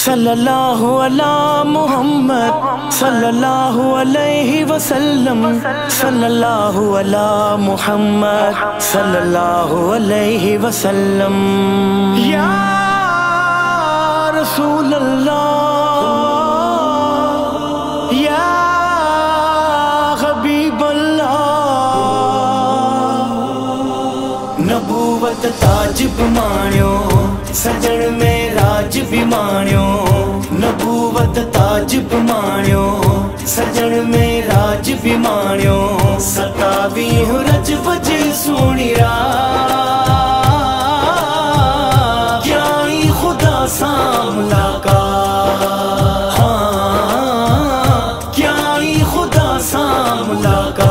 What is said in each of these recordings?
सल्लल्लाहु अला मुहम्मद सल्लल्लाहु अलैहि वसल्लम सल्लल्लाहु अला मुहम्मद सल्लल्लाहु अलैहि वसल्लम। या रसूल अल्लाह या हबीब अल्लाह, नबूवत ताज माण्यो सजण में राज भी माण्यो, नबूवत ताज माण्यो सजण में राज भी माण्यो। 27 रजब जी सोणी रात क्या ही खुदा सा मुलाकात, हाँ क्या ही खुदा सा मुलाकात।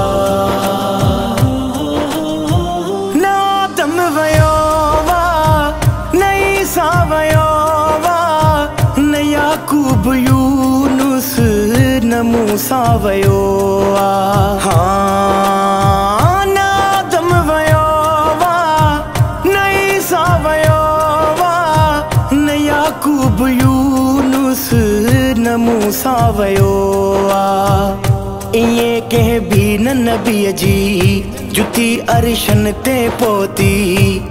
ना दम वयो सावयोवा न याकूब यूनुस न मूसा वयोवा, हाँ न आदम वयोवा न ईसा वयोवा न याकूब यूनुस न मूसा वयोवा। इये कह भी न नबी जी जुती अरशन ते पोती,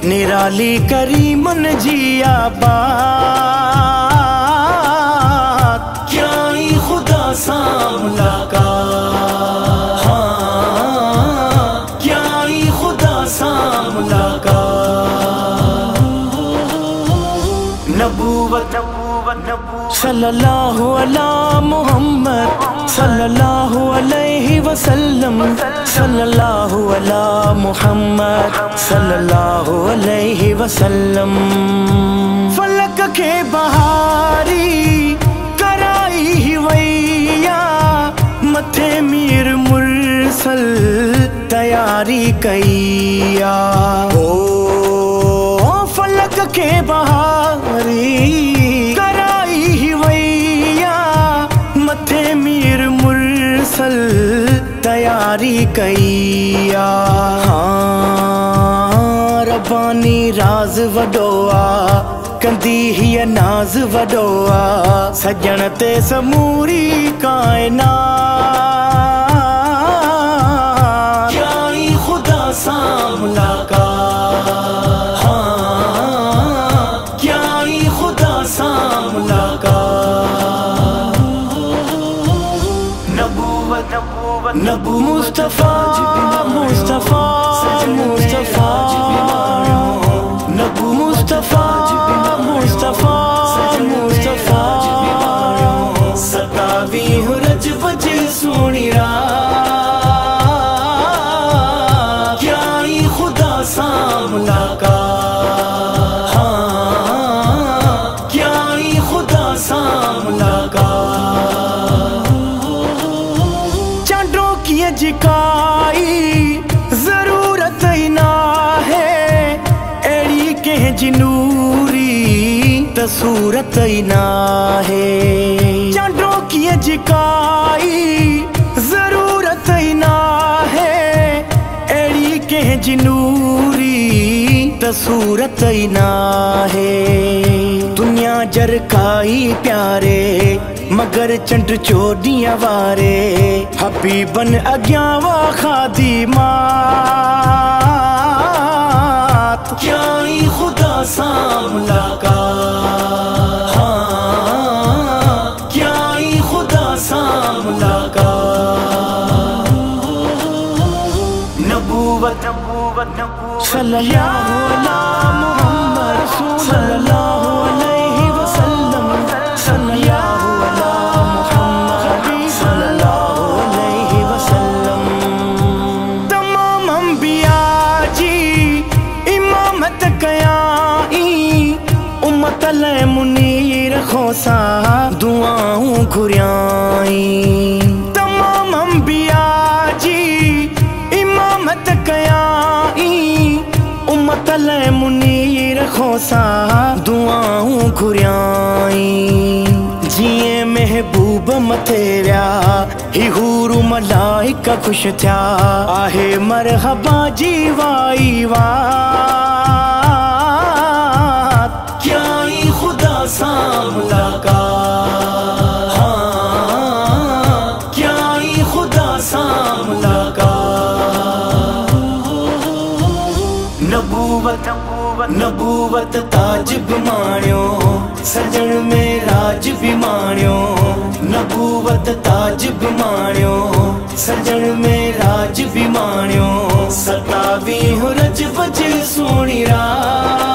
निराली करीमन जी आबाद क्या ही खुदा सा मुलाकात, हाँ क्या ही खुदा सा मुलाकात। नबूवत सल्लल्लाहु अला मुहम्मद सल्लल्लाहु अलैहि वसल्लम सल्लल्लाहु अला मुहम्मद सल्लल्लाहु अलैहि वसल्लम। फलक के बहारी कराई वैया, मथे मीर मुरसल तैयारी कैया। ओ फलक के बहारी तैयारी कैया, हाँ रब्बानी राज वडोआ कंदी ही नाज वडोआ, सजण ते समूरी कायनात क्या ही खुदा सा मुलाकात, हाँ क्या ही खुदा सा मुलाकात। नबू मुस्तफा मुस्तफा मुस्तफा, नबू मुस्तफा मुस्तफा मुस्तफा। 27 रजब जी सोणी रात क्या ही खुदा सा मुलाकात, हाँ क्या ही खुदा सा मुलाकात। जिकाई जरूरत ही ना है एड़ी के जिनूरी तसूरत ही ना है, चांडों की जिकाई जरूरत ही ना है एड़ी के जिनूरी तसूरत ही ना है। दुनिया जरकाई प्यारे मगर चंड चोडियां वारे, हबीबन अग्यावा खादी मात क्या ही खुदा सा मुलाकात, हाँ क्या ही खुदा सा मुलाकात। नबूवत सल्लल्लाहु अला मुहम्मद सल्लल्लाहु अलैहि वसल्लम सल्लल्लाहु अला मुहम्मद सल्लल्लाहु अलैहि वसल्लम। तमाम अंबिया जी इमामत कयाई, उम्मत ले मुनीर खोसा दुआऊं घुरियाई। तमाम अंबिया जी इमामत कयाई, उम्मत ले मुनीर खोसा दुआऊं घुरियाई। जिए महबूब मथे व्या ही हूरू मलाइका खुश थया, आहे मरहबा जी वाई वात क्या ही खुदा सा मुलाकात। नबूवत ताज बिमाण्यो सजन में राज बिमाण्यो नबूवत ताज बिमाण्यो सजन में राज बिमाण्यो 27 रजब जी सोणी रात